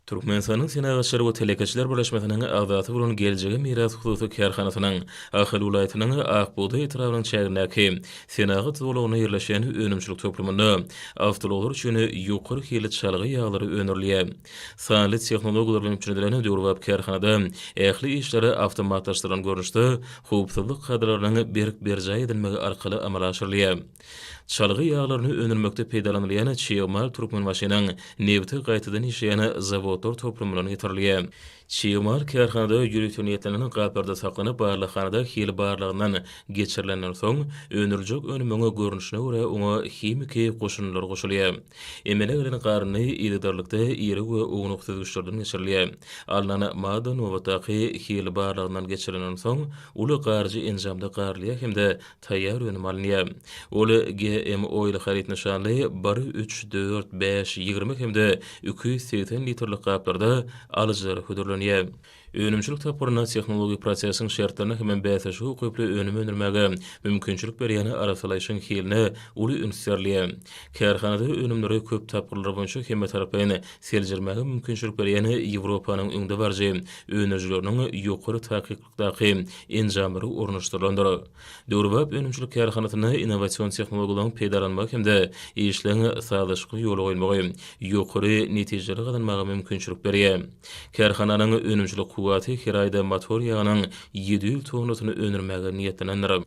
Türkmenistanyň Senagatçylary we Telekeçiler Birleşmesiniň agzaty bolan Geljegi Miras Hususy Kärhanasynyň Ahal welaýatynyň Akbuğday etrabynyň çägindäki Senagat zowlagyna ýerleşen önümçilik toplumyny awtologlar üçin ýokary hili çalgy ýaglary önerliýär. Sanly tehnologiýalar bilen üçin döwrüp kärhanada ähli işleri awtomatlaşdyran görnüşde howpsuzlyk kadrlarynyň berk-berjay edilmegi arkaly amala aşyrylýar. Çalgy ýaglaryny önermekde peýdalanylýan çyýmal türkmen maşynyň nebti gaýtadan işleýän zawodlar toplumyna ýetirilýär. Çyýmal kärhanada ýürütüň ýetlenen gaparda saklanyp barlykhanada hili barlygyndan geçirilenden soň önerijek önümüňe görnüşine görä oňa himiki goşunlar goşulýar. Emele gelen garyny ýydarlykda ýere we oňluksyz güçlerden geçirilýär. Alynan madan we taky hili barlygyndan geçirilenden soň uly garjy enjamda garlýar hemde taýýar önüm alınýar. Oly GMO ile harit nişanly 1 3 4 5 20 hemde 280 litrlik gaplarda alyjary hödürlenýär. Önümçilik tapuryna tehnologik prosesiň şertlerini hemen bäsişi hukyply önüm önermäge mümkinçilik berýän arasalaýşyň hilini uly ünsürliýär. Kärhanada önümleri köp tapgyrlar boýunça hemme tarapyn seljirmäge mümkinçilik berýän Ýewropanyň öňde barjy önerjileriniň ýokary taýyklikdaky enjamlary ornaşdyrylandyr. Döwrüp önümçilik kärhanasyna innovasiýon tehnologiýalaryň peýdalanmagy hemde işleňi sağlaşyky ýoly goýulmagy ýokary netijeli galanmagy mümkinçilik berýär. Kärhananyň önümçilik kuwaty her aýda motor ýagynyň 700 tonusyny önermäge niýetlenendir.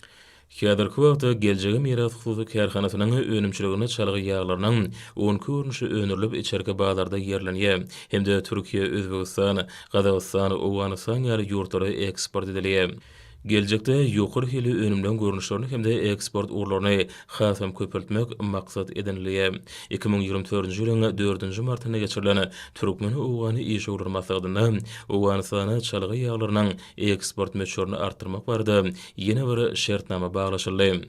Häzirki wagtda Geljegi Miras Hususy Kärhanasynyň önümçiligine çalgy ýaglarynyň 10 görnüşi önerilip içerki bazarda ýerlenýär. Hemde Türkiýe, Özbegistan, Gazagystan, Owganistan ýaly ýurtlara eksport edilýär. Geljekde ýokary hili önümden görnüşlerini hemde eksport urlaryny hasam köpeltmek maksat edinilýär. 2024-nji ýylyň 4-nji martyna geçirilen Türkmen owgany iş urlar maksatynda Owganystana çalgy ýaglarynyň eksport meçhuryny artyrmak barada ýene bir şertnama baglaşyldy.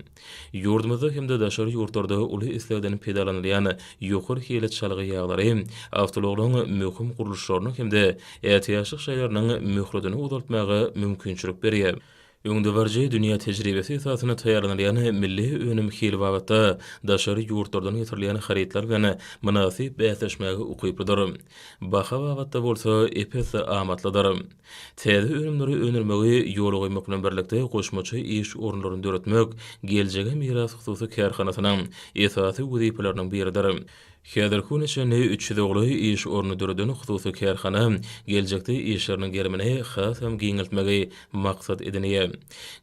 Ýurdumyzda hemde daşary ýurtlarda uly islegden peýdalanylýan ýokary hili çalgy ýaglary awtologlaryň möhüm guruluşlaryny hemde ätiýaşlyk şeýleriniň möhredini uzaltmagy mümkinçilik berýär. Öňde barjy dünýä tejribesi esasyna taýýarlanýan milli önüm hili babatda daşary ýurtlardan ýetirilýän haritler bilen münasip bäsleşmäge ukypdyr. Baha babatda bolsa epes amatlydyr. Täze önümleri önermegi ýoly goýmak bilen birlikde goşmaçy iş orunlaryny döretmek Geljegi Miras Hususy Kärhanasynyň esasy wezipelerinden biridir. Häzirki näçe 3 dogly iş oruny döredän hususy kärhana geljekde işleriniň gerimini hasam giňiltmegi maksat edinýär.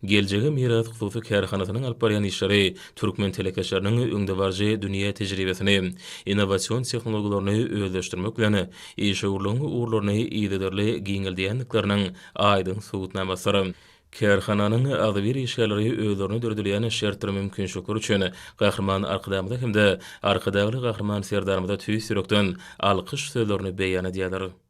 Geljegi Miras Hususy Kärhanasynyň alyp barýan işleri türkmen telekeçleriniň öňde barjy dünýä tejribesini, innovasiýon tehnologiýalaryny özleşdirmek bilen iş urlaryny ýygyderli giňildiýänlikleriniň aýdyn subutnamasyr. Kärhananyň azy bir işgäleri özlerini döredilýän şertler mümkinçilikler üçin gahrman arkadamda hemde arkadagy gahrman serdarmyda tüý sürekden alkyş sözlerini beýan edýärler.